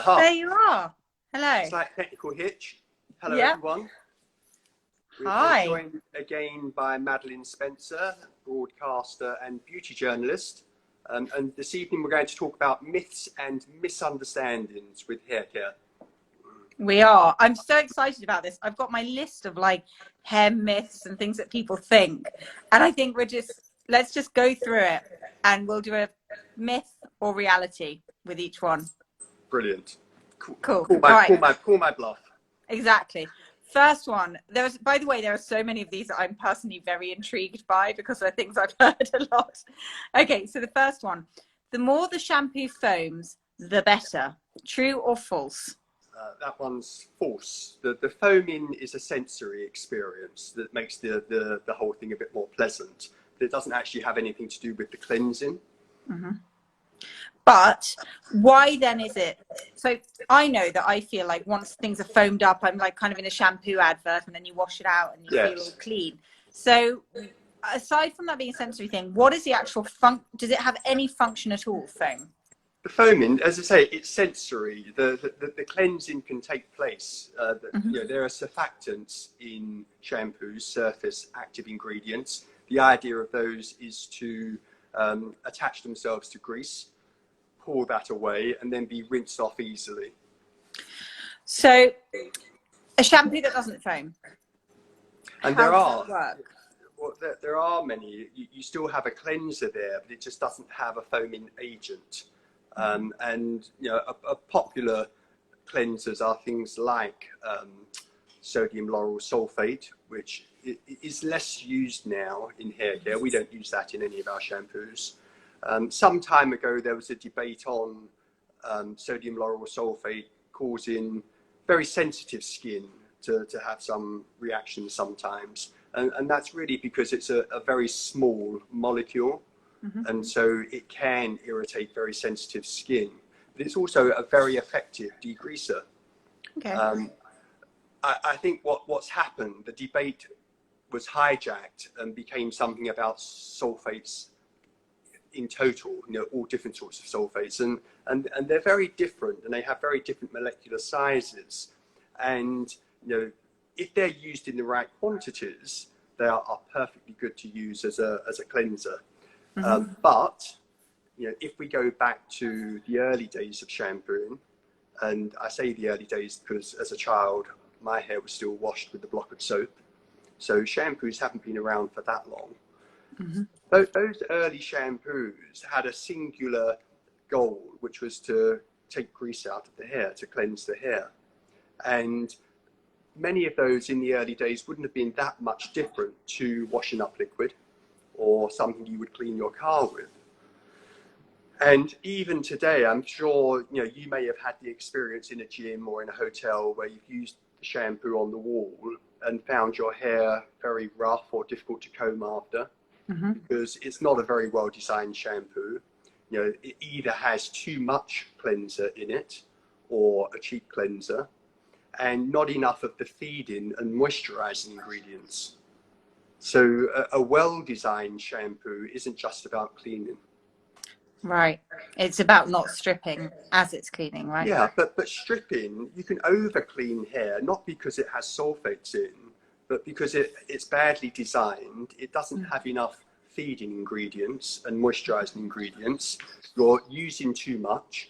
Aha, There you are. Hello. slight technical hitch. Hello, Yeah. everyone. We're Hi. joined again by Madeleine Spencer, broadcaster and beauty journalist. And this evening we're going to talk about myths and misunderstandings with hair care. We are. I'm so excited about this. I've got my list of like hair myths and things that people think. And I think let's just go through it and we'll do a myth or reality with each one. Brilliant. Cool. Call my bluff. Exactly. First one. By the way, there are so many of these that I'm personally very intrigued by because they're things I've heard a lot. Okay, so the first one. The more the shampoo foams, the better. True or false? That one's false. The foaming is a sensory experience that makes the whole thing a bit more pleasant. But it doesn't actually have anything to do with the cleansing. Mm-hmm. But why then is it? So I know that I feel like once things are foamed up, I'm like kind of in a shampoo advert and then you wash it out and you feel all clean. So aside from that being a sensory thing, what is the actual does it have any function at all, foam? The foaming, as I say, it's sensory. The cleansing can take place. You know, there are surfactants in shampoos, surface active ingredients. The idea of those is to attach themselves to grease, pull that away, and then be rinsed off easily. So a shampoo that doesn't foam. And how does that work? Well, there are many. You still have a cleanser there, but it just doesn't have a foaming agent. And you know, a popular cleansers are things like sodium lauryl sulfate, which is less used now in hair care. We don't use that in any of our shampoos. Some time ago, there was a debate on sodium lauryl sulfate causing very sensitive skin to have some reactions sometimes. And that's really because it's a very small molecule. And so it can irritate very sensitive skin, but it's also a very effective degreaser. Okay. I think what's happened, the debate was hijacked and became something about sulfates in total, you know, all different sorts of sulfates, and they're very different and they have very different molecular sizes. And you know, if they're used in the right quantities, they are perfectly good to use as a cleanser. But you know, if we go back to the early days of shampooing, and I say the early days because as a child, my hair was still washed with a block of soap. So shampoos haven't been around for that long. Those early shampoos had a singular goal, which was to take grease out of the hair, to cleanse the hair. And many of those in the early days wouldn't have been that much different to washing up liquid or something you would clean your car with. And even today, I'm sure you know, you may have had the experience in a gym or in a hotel where you've used the shampoo on the wall and found your hair very rough or difficult to comb after, because it's not a very well designed shampoo. You know, it either has too much cleanser in it or a cheap cleanser, and not enough of the feed-in and moisturizing ingredients. So a well-designed shampoo isn't just about cleaning. Right. It's about not stripping as it's cleaning, right? Yeah, but stripping, you can over-clean hair, not because it has sulfates in, but because it's badly designed. It doesn't have enough feeding ingredients and moisturizing ingredients. You're using too much,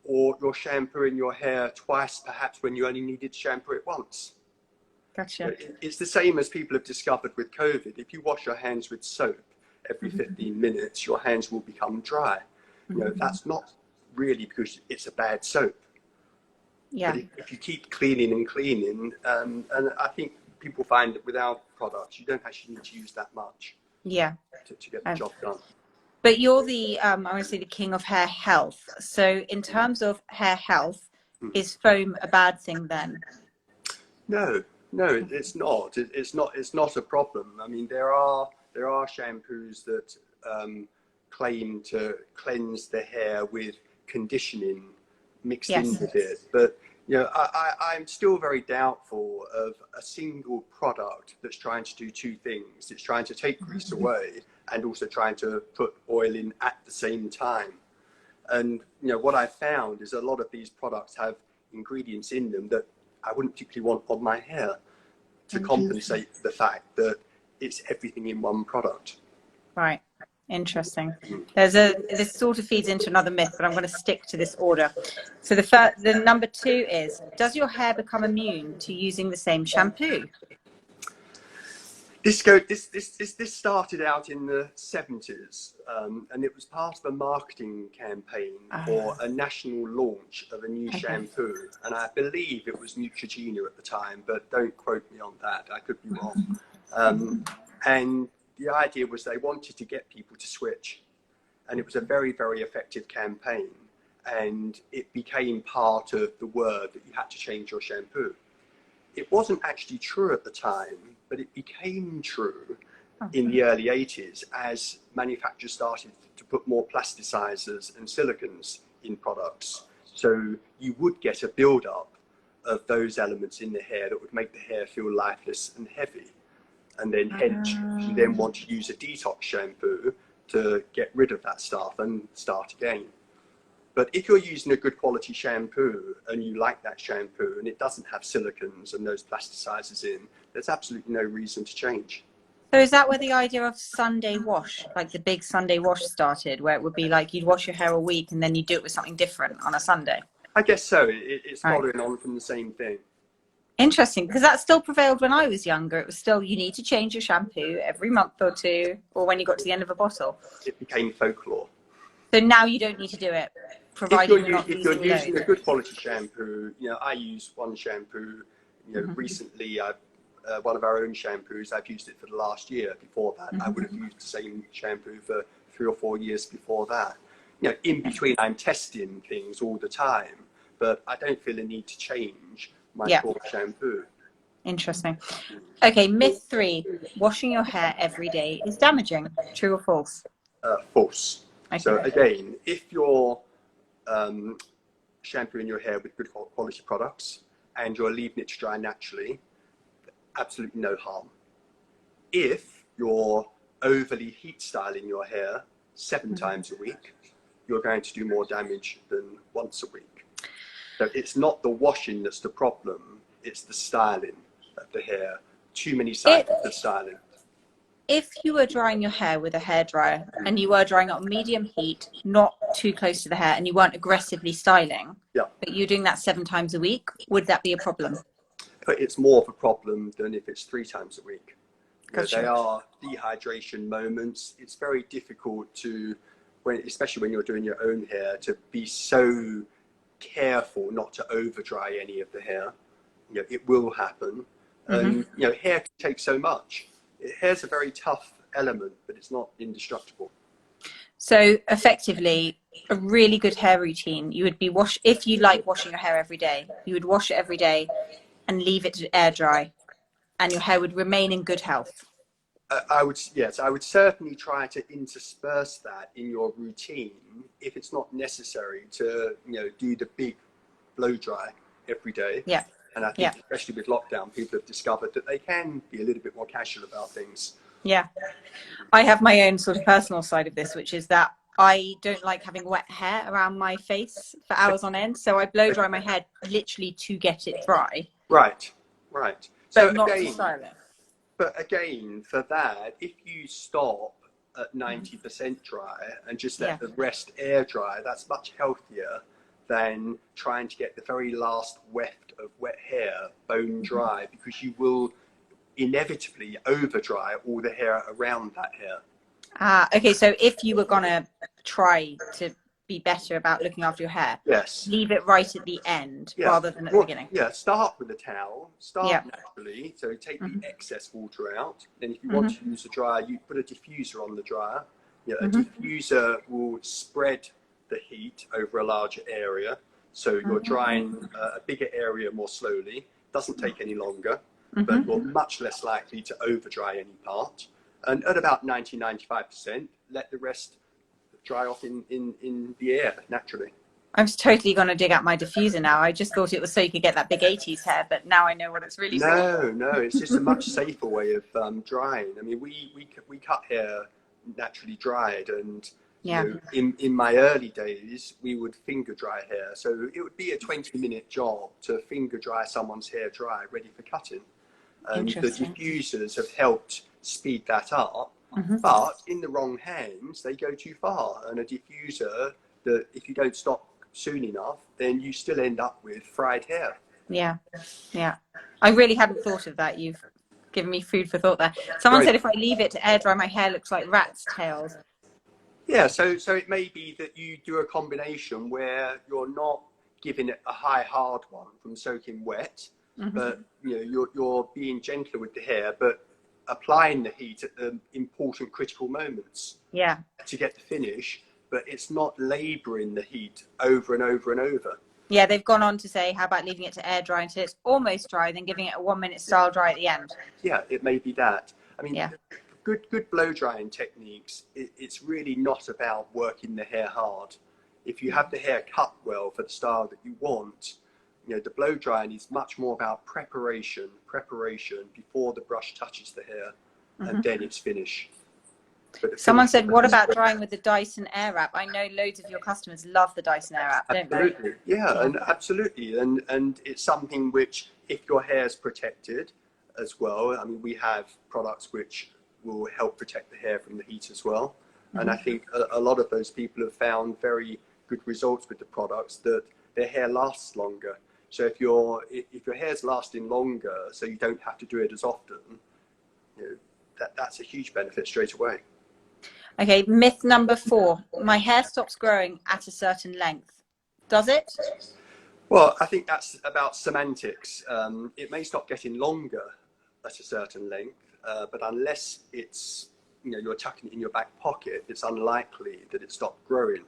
or you're shampooing your hair twice, perhaps, when you only needed to shampoo it once. Gotcha. It's the same as people have discovered with COVID. If you wash your hands with soap every 15 minutes, your hands will become dry. You know, that's not really because it's a bad soap. Yeah. But if you keep cleaning and cleaning, and I think people find that with our products, you don't actually need to use that much. Yeah. To get the job done. But you're the, I want to say the king of hair health. So in terms of hair health, is foam a bad thing then? No, it's not. It's not a problem. I mean, there are shampoos that claim to cleanse the hair with conditioning mixed in with it, but you know, I'm still very doubtful of a single product that's trying to do two things. It's trying to take grease away and also trying to put oil in at the same time. And what I found is a lot of these products have ingredients in them that I wouldn't particularly want on my hair, to compensate for the fact that it's everything in one product. Right. Interesting. This sort of feeds into another myth, but I'm going to stick to this order. So the number 2 is, does your hair become immune to using the same shampoo? This started out in the 70s, and it was part of a marketing campaign for a national launch of a new shampoo. And I believe it was Neutrogena at the time, but don't quote me on that. I could be wrong. And the idea was they wanted to get people to switch. And it was a very, very effective campaign. And it became part of the word that you had to change your shampoo. It wasn't actually true at the time, but it became true in the early 80s as manufacturers started to put more plasticizers and silicons in products. So you would get a build-up of those elements in the hair that would make the hair feel lifeless and heavy. And then hence you then want to use a detox shampoo to get rid of that stuff and start again. But if you're using a good quality shampoo and you like that shampoo and it doesn't have silicons and those plasticizers in, there's absolutely no reason to change. So is that where the idea of Sunday wash, like the big Sunday wash, started, where it would be like you'd wash your hair a week and then you do it with something different on a Sunday? I guess so. It's following on from the same thing. Interesting, because that still prevailed when I was younger. It was still, you need to change your shampoo every month or two, or when you got to the end of a bottle. It became folklore. So now you don't need to do it, provided if you're using a good quality shampoo. I use one shampoo. Recently, one of our own shampoos, I've used it for the last year. Before that, I would have used the same shampoo for 3 or 4 years before that. In between, I'm testing things all the time, but I don't feel a need to change my core shampoo. Interesting. Okay, myth 3: washing your hair every day is damaging. True or false? False. Okay. So again, if you're shampooing your hair with good quality products and you're leaving it to dry naturally, absolutely no harm. If you're overly heat styling your hair 7 times a week, you're going to do more damage than once a week. So it's not the washing that's the problem, it's the styling of the hair. Too many cycles of styling. If you were drying your hair with a hairdryer and you were drying on medium heat, not too close to the hair, and you weren't aggressively styling, but you're doing that 7 times a week, would that be a problem? But it's more of a problem than if it's 3 times a week. Gotcha. They are dehydration moments. It's very difficult to, especially when you're doing your own hair, to be so careful not to over dry any of the hair. It will happen. And hair can take so much. Hair's a very tough element, but it's not indestructible. So effectively, a really good hair routine, you would be if you like washing your hair every day, you would wash it every day and leave it to air dry, and your hair would remain in good health. I would certainly try to intersperse that in your routine if it's not necessary to do the big blow dry every day. Yeah. And I think especially with lockdown, people have discovered that they can be a little bit more casual about things. Yeah. I have my own sort of personal side of this, which is that I don't like having wet hair around my face for hours on end. So I blow dry my hair literally to get it dry. Right. So but not to style it. But again, for that, if you stop at 90% dry and just let the rest air dry, that's much healthier than trying to get the very last weft of wet hair bone dry, because you will inevitably over dry all the hair around that hair. Okay, so if you were gonna try to be better about looking after your hair, leave it right at the end rather than at the beginning. Start with a towel, naturally, so take the excess water out. Then if you want to use a dryer, you put a diffuser on the dryer. A diffuser will spread the heat over a larger area, so you're drying a bigger area more slowly. Doesn't take any longer, but you're much less likely to over dry any part. And at about 90-95%, let the rest dry off in the air naturally. I'm totally going to dig out my diffuser now. I just thought it was so you could get that big 80s hair, but now I know what it's really for. No, it's just a much safer way of drying. I mean, we cut hair naturally dried, and Yeah. In my early days, we would finger dry hair. So it would be a 20-minute job to finger dry someone's hair dry, ready for cutting. And the diffusers have helped speed that up. But in the wrong hands, they go too far. And a diffuser, that if you don't stop soon enough, then you still end up with fried hair. Yeah. Yeah. I really hadn't thought of that. You've given me food for thought there. Someone said if I leave it to air dry, my hair looks like rat's tails. Yeah, so it may be that you do a combination where you're not giving it a high hard one from soaking wet, but you're being gentler with the hair, but applying the heat at the important critical moments. Yeah. To get the finish, but it's not labouring the heat over and over and over. Yeah, they've gone on to say, how about leaving it to air dry until it's almost dry, then giving it a 1-minute style dry at the end? Yeah, it may be that. I mean, yeah. Good blow drying techniques, it's really not about working the hair hard. If you have the hair cut well for the style that you want, the blow drying is much more about preparation before the brush touches the hair, and then it's finished. Someone said, what about drying with the Dyson Air Wrap? I know loads of your customers love the Dyson Air Wrap, don't they? Absolutely, yeah, and absolutely. And it's something which, if your hair's protected as well, I mean, we have products which will help protect the hair from the heat as well. And I think a lot of those people have found very good results with the products, that their hair lasts longer. So if your hair's lasting longer, so you don't have to do it as often, that's a huge benefit straight away. Okay, myth number 4. My hair stops growing at a certain length. Does it? Well, I think that's about semantics. It may stop getting longer at a certain length, but unless it's, you're tucking it in your back pocket, it's unlikely that it stopped growing.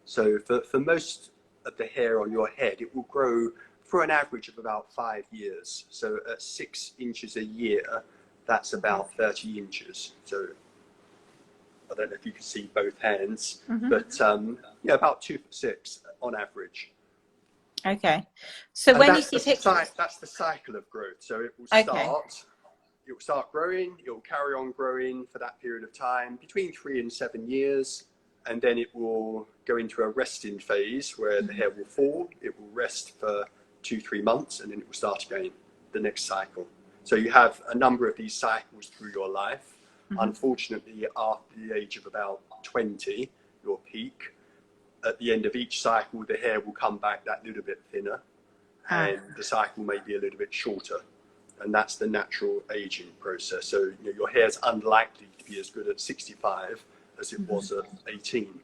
So for most of the hair on your head, it will grow for an average of about 5 years. So at 6 inches a year, that's about 30 inches. So I don't know if you can see both hands, but about 2'6" on average. Okay. So when you see pictures, that's the cycle of growth. So it will start growing. It will carry on growing for that period of time, between 3 and 7 years, and then it will go into a resting phase where the hair will fall. It will rest for 2-3 months, and then it will start again the next cycle. So you have a number of these cycles through your life. Unfortunately, after the age of about 20, your peak, at the end of each cycle, the hair will come back that little bit thinner, and the cycle may be a little bit shorter. And that's the natural aging process. So your hair's unlikely to be as good at 65 as it was at 18,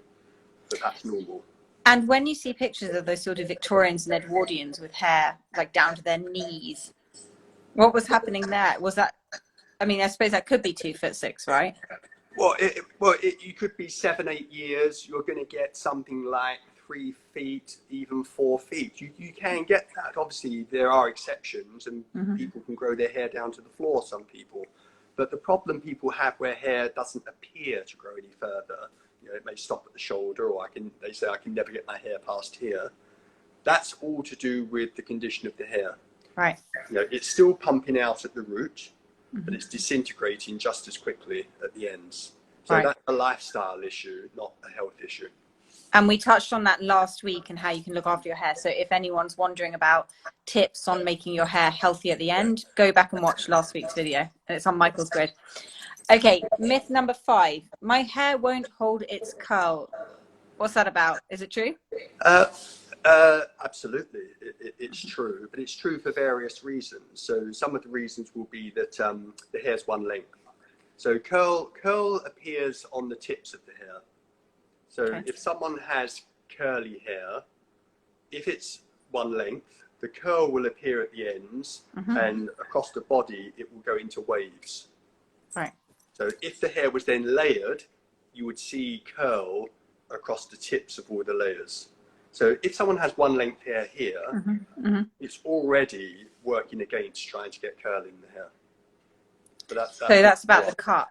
but that's normal. And when you see pictures of those sort of Victorians and Edwardians with hair like down to their knees, what was happening there? Was that, I mean, I suppose that could be 2'6", right? Well, you could be 7-8 years. You're going to get something like 3 feet, even 4 feet. You can get that. Obviously, there are exceptions, and people can grow their hair down to the floor, some people. But the problem people have where hair doesn't appear to grow any further, it may stop at the shoulder, or they say I can never get my hair past here. That's all to do with the condition of the hair. Right. It's still pumping out at the root, but it's disintegrating just as quickly at the ends. So that's a lifestyle issue, not a health issue. And we touched on that last week and how you can look after your hair. So if anyone's wondering about tips on making your hair healthy at the end, go back and watch last week's video. And it's on Michael's grid. Okay, myth number 5. My hair won't hold its curl. What's that about? Is it true? Absolutely, it's true, but it's true for various reasons. So some of the reasons will be that the hair's one length. So curl appears on the tips of the hair. So if someone has curly hair, if it's one length, the curl will appear at the ends, and across the body it will go into waves. Right. So if the hair was then layered, you would see curl across the tips of all the layers. So if someone has one length hair here, it's already working against trying to get curl in the hair. But that's about the cut.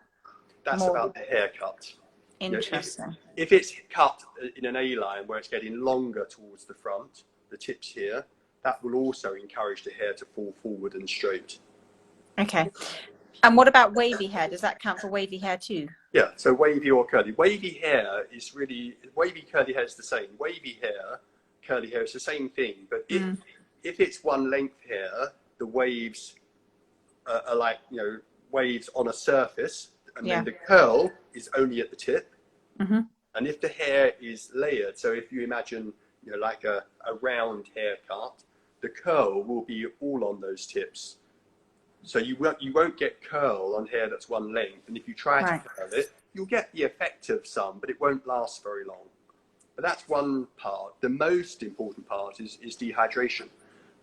That's about the haircut. Interesting. If it's cut in an A-line where it's getting longer towards the front, the tips here, that will also encourage the hair to fall forward and straight. Okay. And what about wavy hair? Does that count for wavy hair too? Yeah, so wavy or curly. Wavy hair is really, wavy curly hair is the same. Wavy hair, curly hair is the same thing, but if it's one length hair, the waves are like, you know, waves on a surface, and then the curl is only at the tip. And if the hair is layered, so if you imagine, you know, like a round haircut, the curl will be all on those tips. So you won't get curl on hair that's one length, and if you try to curl it, you'll get the effect of some, but it won't last very long. But that's one part. The most important part is dehydration,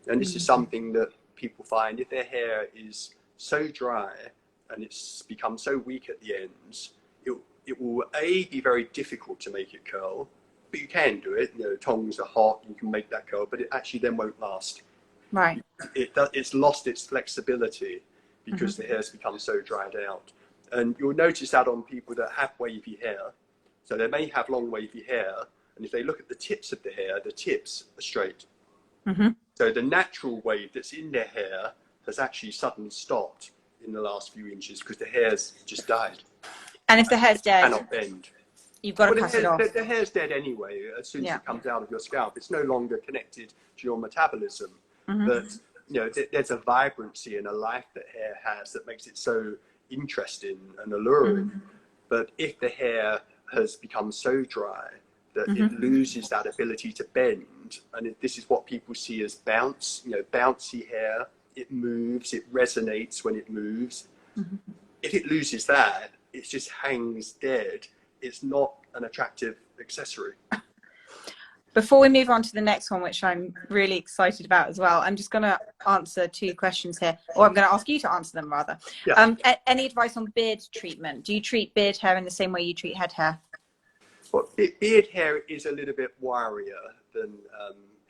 and this is something that people find if their hair is so dry and it's become so weak at the ends, it will be very difficult to make it curl, but you can do it. You know, tongs are hot, you can make that curl, but it actually then won't last. Right. It's lost its flexibility because the hair's become so dried out. And you'll notice that on people that have wavy hair. So they may have long wavy hair, and if they look at the tips of the hair, the tips are straight. So the natural wave that's in their hair has actually suddenly stopped in the last few inches because the hair's just died. And if the hair's dead, cannot bend. You've got to cut it off. The hair's dead anyway. As soon as it comes out of your scalp, it's no longer connected to your metabolism. But you know, there's a vibrancy and a life that hair has that makes it so interesting and alluring. But if the hair has become so dry that it loses that ability to bend, and this is what people see as bounce, you know, bouncy hair, it moves, it resonates when it moves. If it loses that, it just hangs dead. It's not an attractive accessory. Before we move on to the next one, which I'm really excited about as well, I'm just going to answer 2 questions here, or I'm going to ask you to answer them rather. Any advice on beard treatment? Do you treat beard hair in the same way you treat head hair? Well, beard hair is a little bit wirier than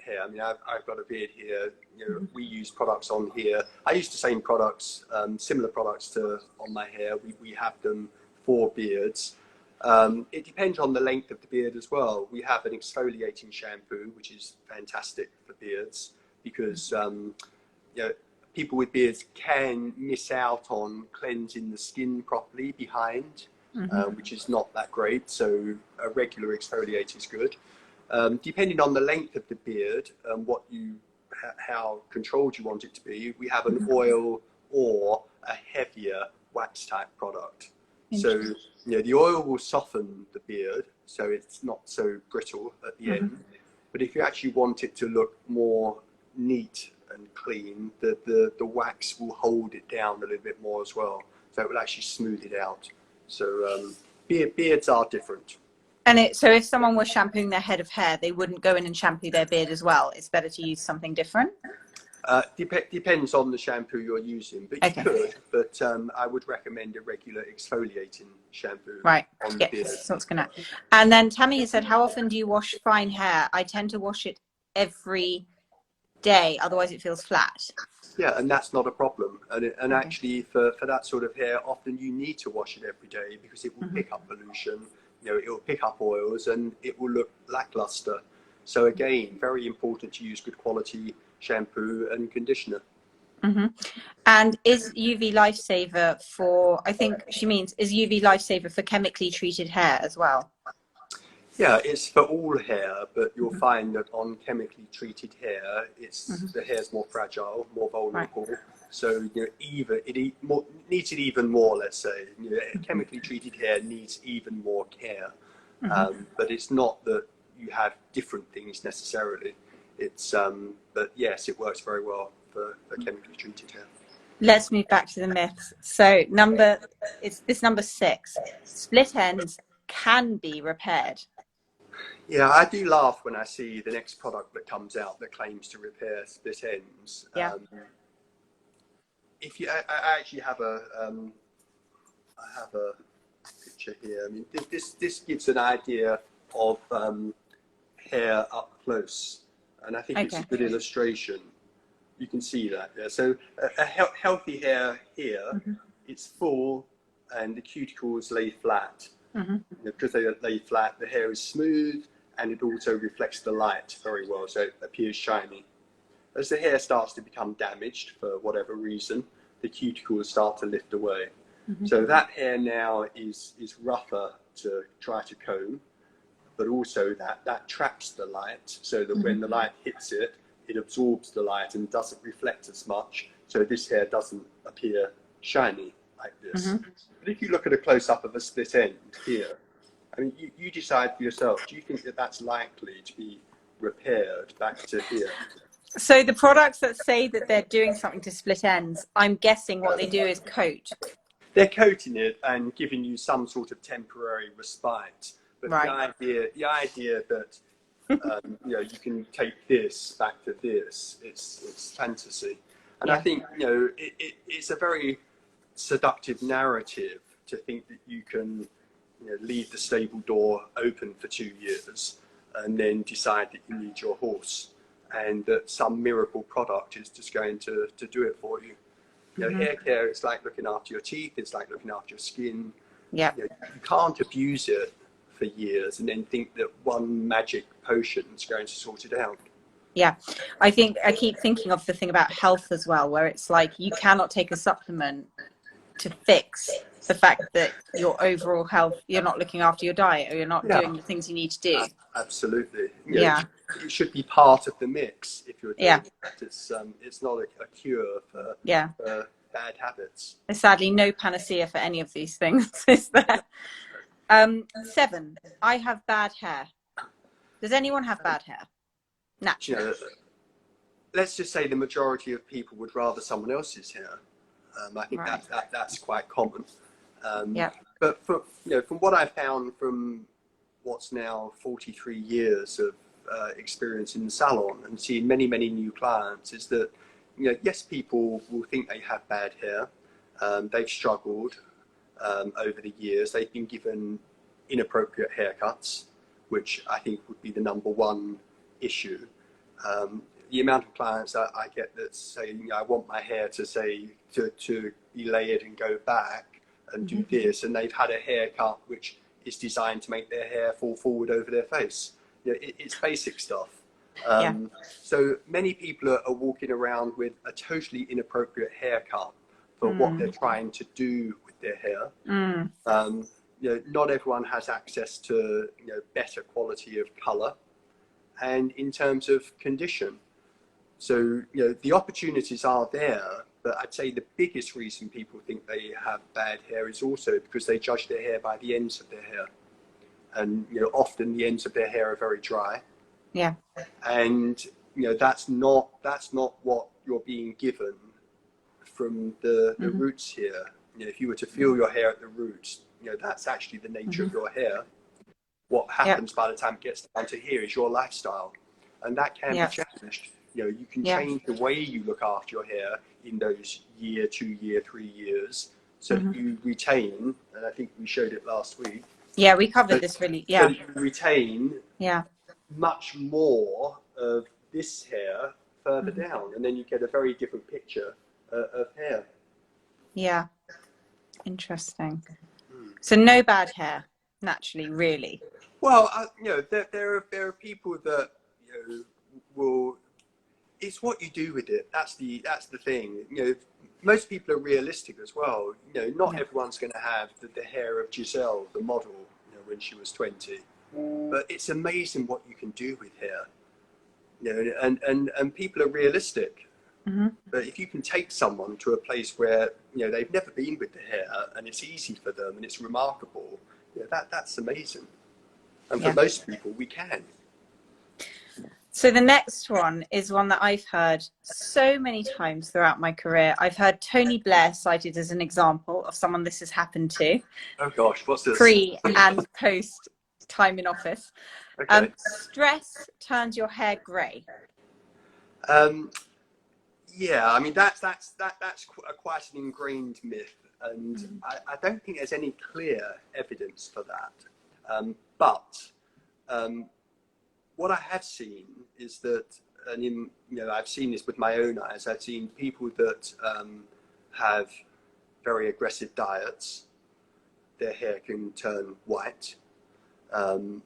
hair. I mean, I've got a beard here. You know, we use products on here. I use the same products, similar products to on my hair. We have them for beards. It depends on the length of the beard as well. We have an exfoliating shampoo, which is fantastic for beards because you know, people with beards can miss out on cleansing the skin properly behind, which is not that great. So a regular exfoliate is good. Depending on the length of the beard and how controlled you want it to be, we have an oil or a heavier wax type product. So, you know, the oil will soften the beard, so it's not so brittle at the end. But if you actually want it to look more neat and clean, the wax will hold it down a little bit more as well. So it will actually smooth it out. So beards are different. And so if someone was shampooing their head of hair, they wouldn't go in and shampoo their beard as well. It's better to use something different. Depends on the shampoo you're using, but you could. But I would recommend a regular exfoliating shampoo. Right. On the beard. So it's gonna. And then Tammy has said, how often do you wash fine hair? I tend to wash it every day, otherwise it feels flat. Yeah, and that's not a problem. And actually, for that sort of hair, often you need to wash it every day because it will pick up pollution. You know, it will pick up oils and it will look lackluster. So again, very important to use good quality shampoo and conditioner. And is UV Lifesaver for, I think she means, is UV Lifesaver for chemically treated hair as well? Yeah, it's for all hair, but you'll find that on chemically treated hair, it's the hair's more fragile, more vulnerable. So you know, it needs it even more. Let's say, you know, chemically treated hair needs even more care. But it's not that you have different things necessarily. It's but yes, it works very well for chemically treated hair. Let's move back to the myths. So it's number 6. Split ends can be repaired. Yeah, I do laugh when I see the next product that comes out that claims to repair split ends. Yeah. I actually have a picture here. I mean, this gives an idea of hair up close, and I think it's a good illustration. You can see that. Yeah. So a healthy hair here, it's full, and the cuticles lay flat. Because they lay flat, the hair is smooth, and it also reflects the light very well, so it appears shiny. As the hair starts to become damaged for whatever reason, the cuticles start to lift away. So that hair now is rougher to try to comb, but also that traps the light, so that when the light hits it, it absorbs the light and doesn't reflect as much. So this hair doesn't appear shiny like this. But if you look at a close-up of a split end here, I mean, you decide for yourself, do you think that that's likely to be repaired back to here? So the products that say that they're doing something to split ends, I'm guessing what they do is coat. They're coating it and giving you some sort of temporary respite. But Right. the idea that you know, you can take this back to this, it's fantasy. And I think, you know, it's a very seductive narrative to think that you can, you know, leave the stable door open for 2 years and then decide that you need your horse, and that some miracle product is just going to do it for you. You know, hair care, it's like looking after your teeth, it's like looking after your skin. Yeah. You know, you can't abuse it for years and then think that one magic potion is going to sort it out. Yeah. I keep thinking of the thing about health as well, where it's like you cannot take a supplement to fix the fact that your overall health, you're not looking after your diet, or you're not doing the things you need to do. Absolutely. You know, it should be part of the mix if you're doing that. It's not a cure for bad habits. There's sadly no panacea for any of these things, is there? 7, I have bad hair. Does anyone have bad hair? Naturally. You know, let's just say the majority of people would rather someone else's hair. I think that's quite common. But you know, from what I found from what's now 43 years of experience in the salon and seeing many new clients, is that, you know, yes, people will think they have bad hair. They've struggled over the years. They've been given inappropriate haircuts, which I think would be the #1 issue. The amount of clients that I get that say, you know, I want my hair to say to be layered and go back and do this, and they've had a haircut which is designed to make their hair fall forward over their face. You know, it's basic stuff. So many people are walking around with a totally inappropriate haircut for what they're trying to do with their hair. You know, not everyone has access to, you know, better quality of colour and in terms of condition. So, you know, the opportunities are there, but I'd say the biggest reason people think they have bad hair is also because they judge their hair by the ends of their hair. And, you know, often the ends of their hair are very dry. Yeah. And, you know, that's not what you're being given from the roots here. You know, if you were to feel your hair at the roots, you know, that's actually the nature of your hair. What happens by the time it gets down to here is your lifestyle. And that can be changed. You know, you can change the way you look after your hair in those year, 2 year, 3 years, so that you retain, and I think we showed it last week. Yeah, we covered this really. So that you retain much more of this hair further down, and then you get a very different picture of hair. Yeah. Interesting. So no bad hair, naturally, really. Well, you know, there are people that, you know, will. It's what you do with it. That's the thing. You know, most people are realistic as well. You know, not everyone's going to have the hair of Giselle, the model, you know, when she was 20. But it's amazing what you can do with hair. You know, and people are realistic. But if you can take someone to a place where, you know, they've never been with the hair and it's easy for them and it's remarkable, you know, that's amazing. And for most people, we can. So the next one is one that I've heard so many times throughout my career. I've heard Tony Blair cited as an example of someone this has happened to. Oh gosh, what's this? Pre and post time in office. Okay. Stress turns your hair grey. Yeah, I mean that's quite an ingrained myth, and I don't think there's any clear evidence for that. But what I have seen is that, and you know, I've seen this with my own eyes. I've seen people that have very aggressive diets. Their hair can turn white, and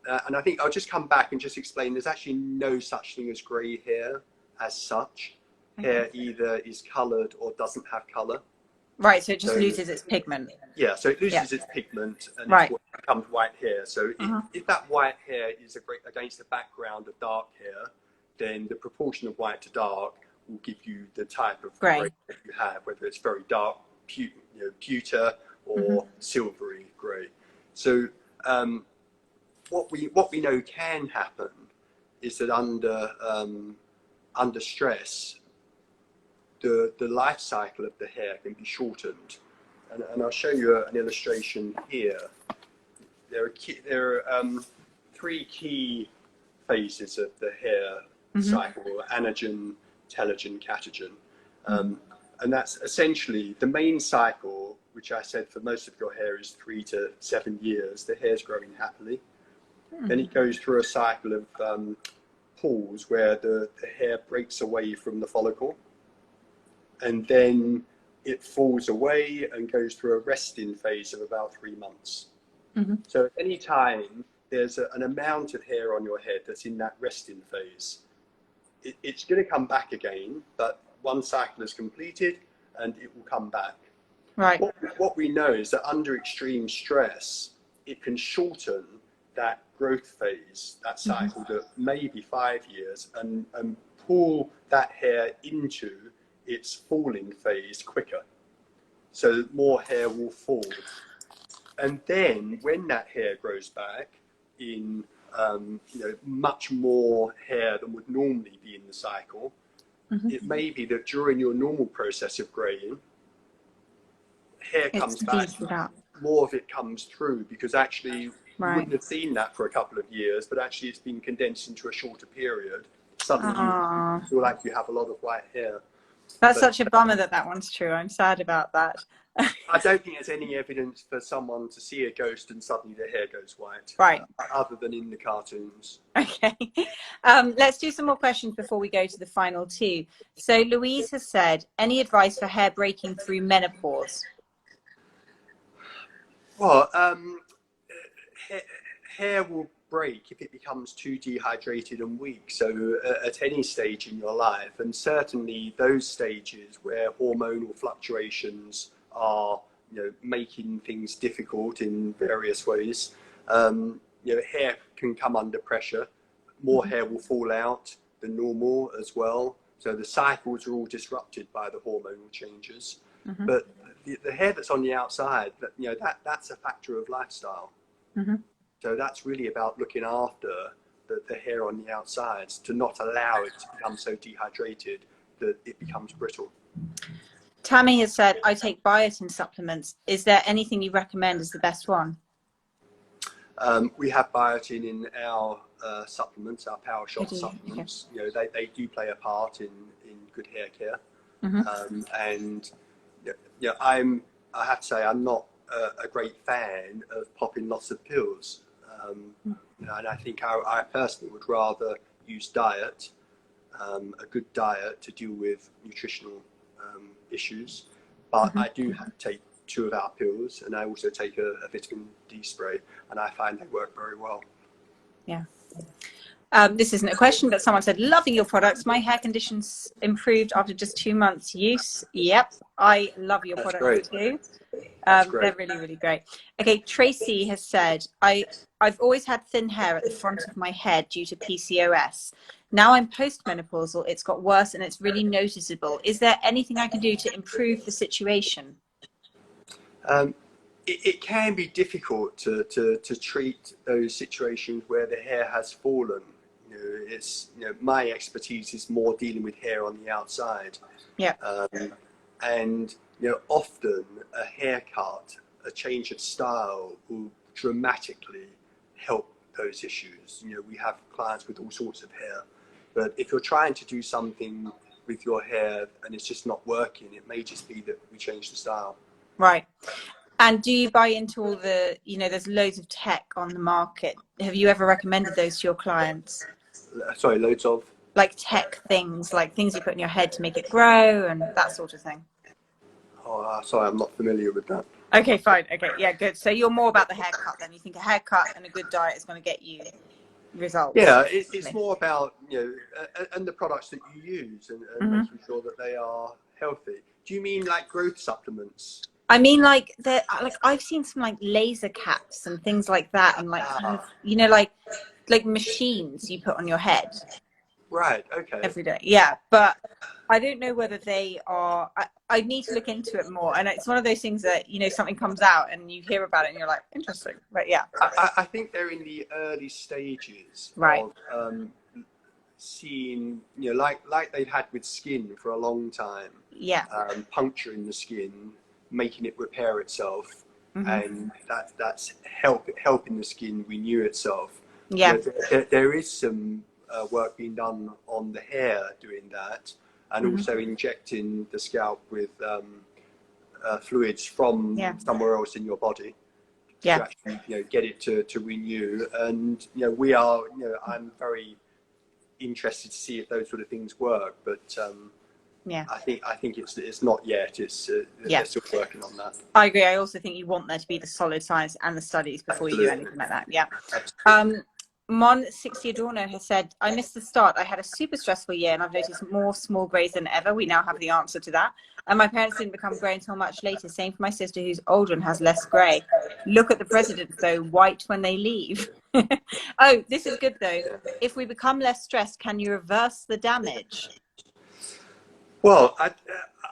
I think I'll just come back and just explain. There's actually no such thing as grey hair as such. hair either is coloured or doesn't have colour. Right, so it just loses its pigment. Yeah, so it loses its pigment and Right. it becomes white hair. So if that white hair is against the background of dark hair, then the proportion of white to dark will give you the type of grey that you have, whether it's very dark, pewter, or silvery grey. So what we know can happen is that under stress, the life cycle of the hair can be shortened. And I'll show you an illustration here. There are three key phases of the hair cycle: anagen, telogen, catagen. And that's essentially the main cycle, which I said for most of your hair is 3 to 7 years. The hair's growing happily. Then it goes through a cycle of pause where the hair breaks away from the follicle. And then it falls away and goes through a resting phase of about 3 months. So at any time there's an amount of hair on your head that's in that resting phase, it's going to come back again, but one cycle is completed and it will come back. Right. What we know is that under extreme stress, it can shorten that growth phase, that cycle, to maybe 5 years, and pull that hair into its falling phase quicker. So more hair will fall. And then when that hair grows back in much more hair than would normally be in the cycle, it may be that during your normal process of greying, hair comes back, more of it comes through, because actually you wouldn't have seen that for a couple of years, but actually it's been condensed into a shorter period. Suddenly you feel like you have a lot of white hair. That's such a bummer that one's true. I'm sad about that. I don't think there's any evidence for someone to see a ghost and suddenly their hair goes white. Right. Other than in the cartoons. Okay. Let's do some more questions before we go to the final two. So Louise has said, any advice for hair breaking through menopause? Well, hair will break if it becomes too dehydrated and weak. So at any stage in your life, and certainly those stages where hormonal fluctuations are, making things difficult in various ways, hair can come under pressure. More hair will fall out than normal as well. So the cycles are all disrupted by the hormonal changes. But the hair that's on the outside, that's a factor of lifestyle. So that's really about looking after the hair on the outsides, to not allow it to become so dehydrated that it becomes brittle. Tammy has said, I take biotin supplements. Is there anything you recommend as the best one? We have biotin in our supplements, our Power Shot supplements. Okay. They do play a part in good hair care. And I have to say, I'm not a great fan of popping lots of pills. And I think I personally would rather use diet, a good diet, to deal with nutritional issues. But I do take 2 of our pills, and I also take a vitamin D spray, and I find they work very well. Yeah. This isn't a question, but someone said, loving your products. My hair conditions improved after just 2 months use. Yep, I love your products too. They're really, really great. Okay, Tracy has said, I've always had thin hair at the front of my head due to PCOS. Now I'm postmenopausal, it's got worse and it's really noticeable. Is there anything I can do to improve the situation? It can be difficult to treat those situations where the hair has fallen. My expertise is more dealing with hair on the outside. Yeah. And often a haircut, a change of style, will dramatically help those issues. We have clients with all sorts of hair, but if you're trying to do something with your hair and it's just not working, it may just be that we change the style. Right. And do you buy into all the, there's loads of tech on the market. Have you ever recommended those to your clients? Sorry, loads of? Like tech things, like things you put in your head to make it grow and that sort of thing. Oh, sorry, I'm not familiar with that. Okay, fine. Okay, yeah, good. So you're more about the haircut then. You think a haircut and a good diet is going to get you results. Yeah, it's more about, and the products that you use, and making sure that they are healthy. Do you mean like growth supplements? I mean, like I've seen some like laser caps and things like that, and like kind of, like machines you put on your head. Right. Okay. Every day. Yeah, but I don't know whether they are. I need to look into it more. And it's one of those things that, something comes out and you hear about it and you're like, interesting. But yeah, I think they're in the early stages right. of seeing, like they've had with skin for a long time. Yeah. Puncturing the skin, making it repair itself, and that's helping the skin renew itself. Yeah. There is some work being done on the hair doing that, and also injecting the scalp with fluids from somewhere else in your body to actually get it to renew. And I'm very interested to see if those sort of things work, but I think it's not yet. They're still working on that. I agree. I also think you want there to be the solid science and the studies before you do anything like that. Yeah. Mon 60 Adorno has said, I missed the start. I had a super stressful year and I've noticed more small greys than ever. We now have the answer to that. And my parents didn't become grey until much later. Same for my sister, who's older and has less grey. Look at the presidents, though, white when they leave. Oh, this is good, though. If we become less stressed, can you reverse the damage? Well,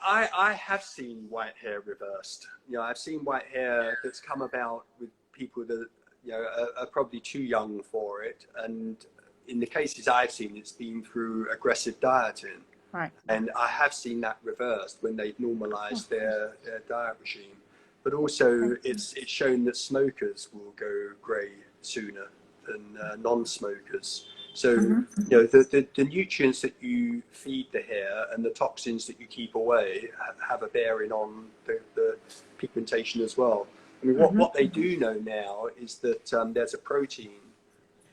I have seen white hair reversed. I've seen white hair that's come about with people that are probably too young for it, and in the cases I've seen, it's been through aggressive dieting. Right. And I have seen that reversed when they've normalised their diet regime. But also, it's shown that smokers will go grey sooner than non-smokers. So the nutrients that you feed the hair and the toxins that you keep away have a bearing on the pigmentation as well. I mean, what they do know now is that there's a protein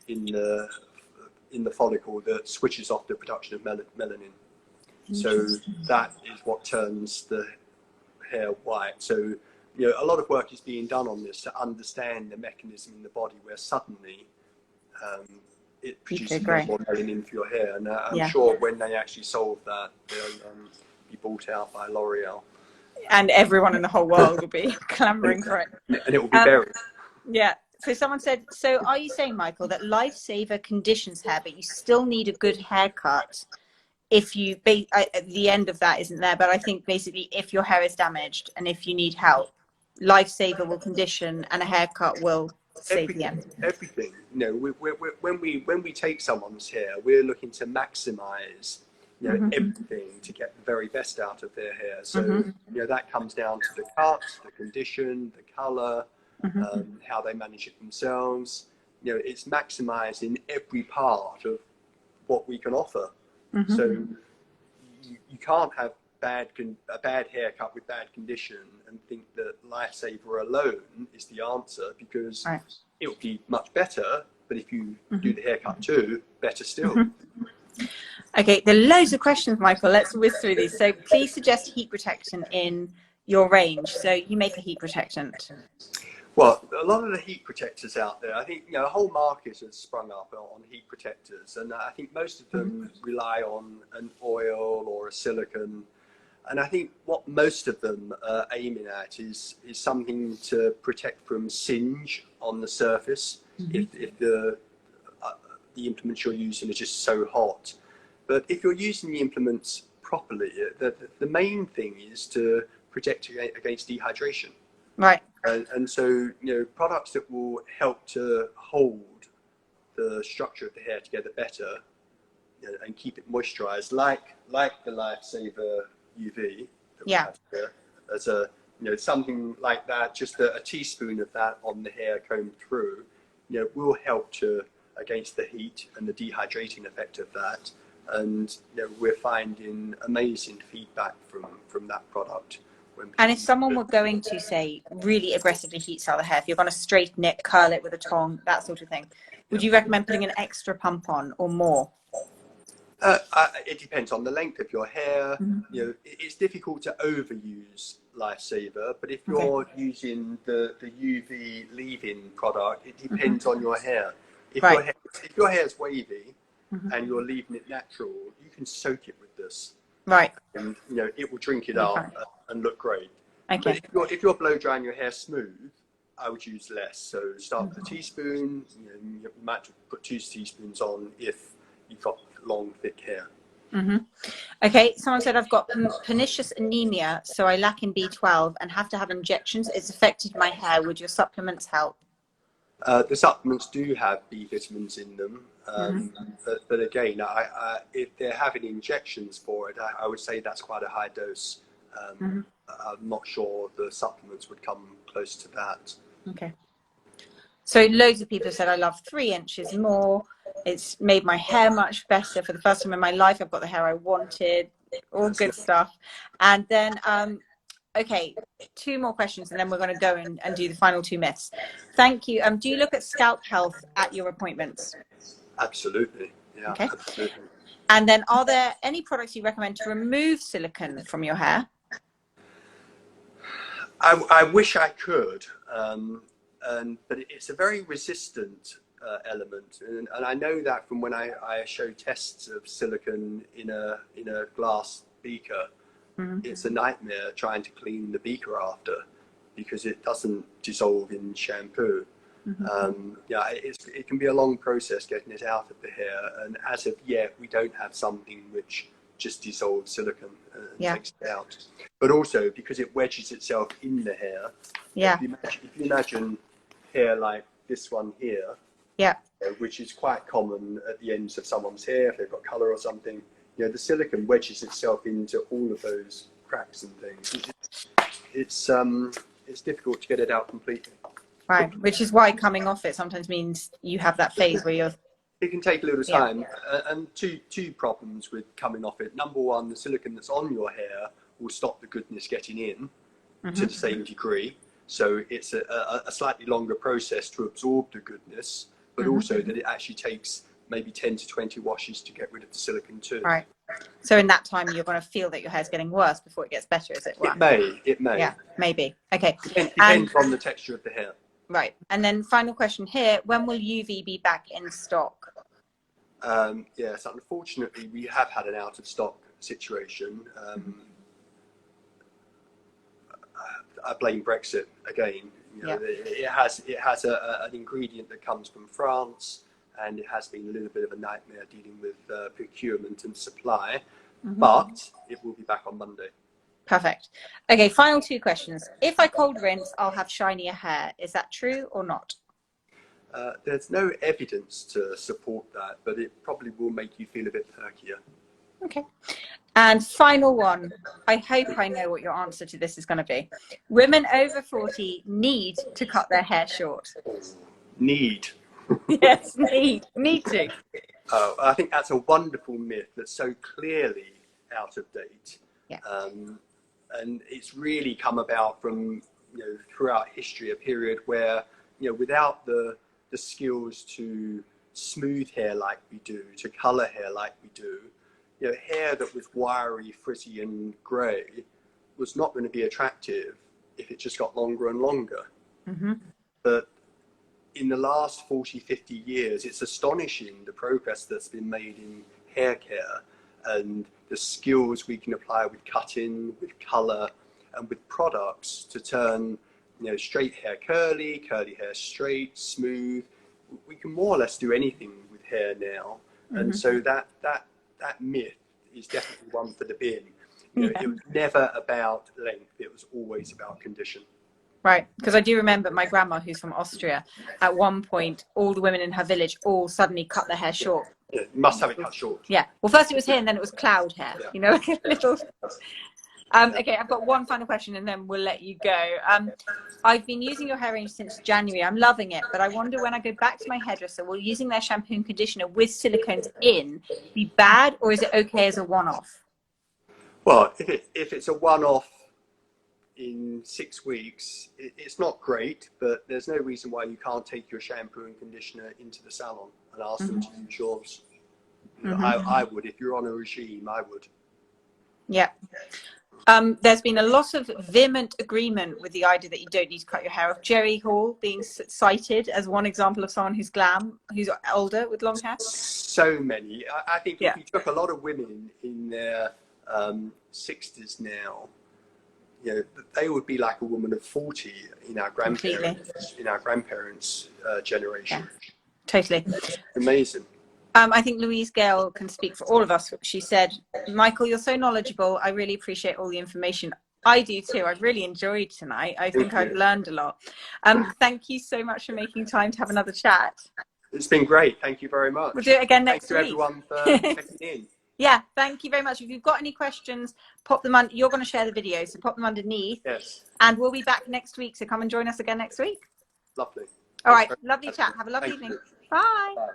in the follicle that switches off the production of melanin. So that is what turns the hair white. So a lot of work is being done on this to understand the mechanism in the body where suddenly it produces more melanin for your hair. And I'm sure when they actually solve that, they'll be bought out by L'Oreal. And everyone in the whole world will be clamoring for it. And it will be buried. Yeah. So someone said, so are you saying, Michael, that Lifesaver conditions hair, but you still need a good haircut if you, the end of that isn't there, but I think basically if your hair is damaged and if you need help, Lifesaver will condition and a haircut will save the end. Everything. When we take someone's hair, we're looking to maximize everything to get the very best out of their hair. So that comes down to the cut, the condition, the color, how they manage it themselves. It's maximizing every part of what we can offer. So you can't have a bad haircut with bad condition and think that Lifesaver alone is the answer, because it will be much better. But if you do the haircut too, better still. Okay, there are loads of questions, Michael. Let's whiz through these. So please suggest heat protection in your range. So you make a heat protectant. Well, a lot of the heat protectors out there, I think, a whole market has sprung up on heat protectors. And I think most of them rely on an oil or a silicone. And I think what most of them are aiming at is something to protect from singe on the surface if the implements you're using are just so hot. But if you're using the implements properly, the main thing is to protect against dehydration. Right. And so, products that will help to hold the structure of the hair together better and keep it moisturized, like the Lifesaver UV that we have here, as something like that, just a teaspoon of that on the hair combed through, will help against the heat and the dehydrating effect of that. And we're finding amazing feedback from that product. And if someone were going to, say, really aggressively heat style the hair, if you're going to straighten it, curl it with a tong, that sort of thing, would you recommend putting an extra pump on or more? It depends on the length of your hair. It's difficult to overuse Lifesaver, but if you're using the UV leave-in product, it depends on your hair. Right. If your hair is wavy Mhm. and you're leaving it natural, you can soak it with this, Right. and it will drink it Be up fine. and look great. Okay. But if you're blow drying your hair smooth, I would use less. So start with a teaspoon. You might put 2 teaspoons on if you've got long, thick hair. Mm-hmm. Okay, someone said I've got pernicious anemia, so I lack in B12 and have to have injections. It's affected my hair. Would your supplements help? The supplements do have B vitamins in them, Mm-hmm. but again, if they're having injections for it, I would say that's quite a high dose. Mm-hmm. I'm not sure the supplements would come close to that. Okay. So loads of people have said I love 3 inches more. It's made my hair much better. For the first time in my life, I've got the hair I wanted. All good stuff. And then, okay, 2 more questions, and then we're going to go and do the final 2 myths. Thank you. Do you look at scalp health at your appointments? Absolutely, yeah, Okay. absolutely. And then, are there any products you recommend to remove silicone from your hair? I wish I could, but it's a very resistant element, and I know that from when I show tests of silicone in a glass beaker. Mm-hmm. It's a nightmare trying to clean the beaker after, because it doesn't dissolve in shampoo. Mm-hmm. It can be a long process getting it out of the hair, and as of yet, we don't have something which just dissolves silicone and takes it out. But also because it wedges itself in the hair. Yeah. If you imagine hair like this one here, Yeah. which is quite common at the ends of someone's hair if they've got colour or something. The silicone wedges itself into all of those cracks and things. It's difficult to get it out completely. Right, which is why coming off it sometimes means you have that phase where you're... It can take a little time, and two problems with coming off it. Number one, the silicone that's on your hair will stop the goodness getting in to the same degree. So it's a slightly longer process to absorb the goodness, but also that it actually takes maybe 10 to 20 washes to get rid of the silicone too. Right. So in that time, you're going to feel that your hair's getting worse before it gets better, is it? Right? It may. Yeah, maybe. Okay. Depends on the texture of the hair. Right. And then final question here, when will UV be back in stock? Yes, unfortunately, we have had an out of stock situation. I blame Brexit again. It has an ingredient that comes from France, and it has been a little bit of a nightmare dealing with procurement and supply. But it will be back on Monday. Perfect. Okay, final 2 questions. If I cold rinse, I'll have shinier hair. Is that true or not? There's no evidence to support that, but it probably will make you feel a bit perkier. Okay. And final one, I hope I know what your answer to this is going to be. Women over 40 need to cut their hair short. Need. Yes, need to. I think that's a wonderful myth that's so clearly out of date. Yeah. And it's really come about from, throughout history, a period where, without the skills to smooth hair like we do, to colour hair like we do, hair that was wiry, frizzy and grey was not going to be attractive if it just got longer and longer. But in the last 40, 50 years, it's astonishing the progress that's been made in hair care and the skills we can apply with cutting, with colour and with products to turn straight hair curly, curly hair straight, smooth. We can more or less do anything with hair now. And so that myth is definitely one for the bin. It was never about length, it was always about condition. Right, because I do remember my grandma, who's from Austria, at one point, all the women in her village all suddenly cut their hair short. Yeah, you must have it cut short. Yeah, well, first it was hair and then it was cloud hair, like a little... Okay, I've got one final question and then we'll let you go. I've been using your hair range since January. I'm loving it, but I wonder when I go back to my hairdresser, will using their shampoo and conditioner with silicones in be bad, or is it okay as a one-off? Well, if it's a one-off in 6 weeks, it's not great, but there's no reason why you can't take your shampoo and conditioner into the salon and ask them to use yours. I would, if you're on a regime, I would. Yeah. There's been a lot of vehement agreement with the idea that you don't need to cut your hair off. Jerry Hall being cited as one example of someone who's older with long hair. So many. I think Yeah. if you took a lot of women in their 60s now, you know, they would be like a woman of 40 in our grandparents' generation. Yeah, totally. Amazing. I think Louise Gale can speak for all of us. She said, Michael, you're so knowledgeable. I really appreciate all the information. I do too. I've really enjoyed tonight. I think I've learned a lot. Thank you so much for making time to have another chat. It's been great. Thank you very much. We'll do it again next week. Thank you everyone for checking in. Yeah, thank you very much. If you've got any questions, pop them on. You're going to share the video, so pop them underneath. Yes. And we'll be back next week, so come and join us again next week. Lovely. All right, lovely chat. Have a lovely evening. Bye. Bye.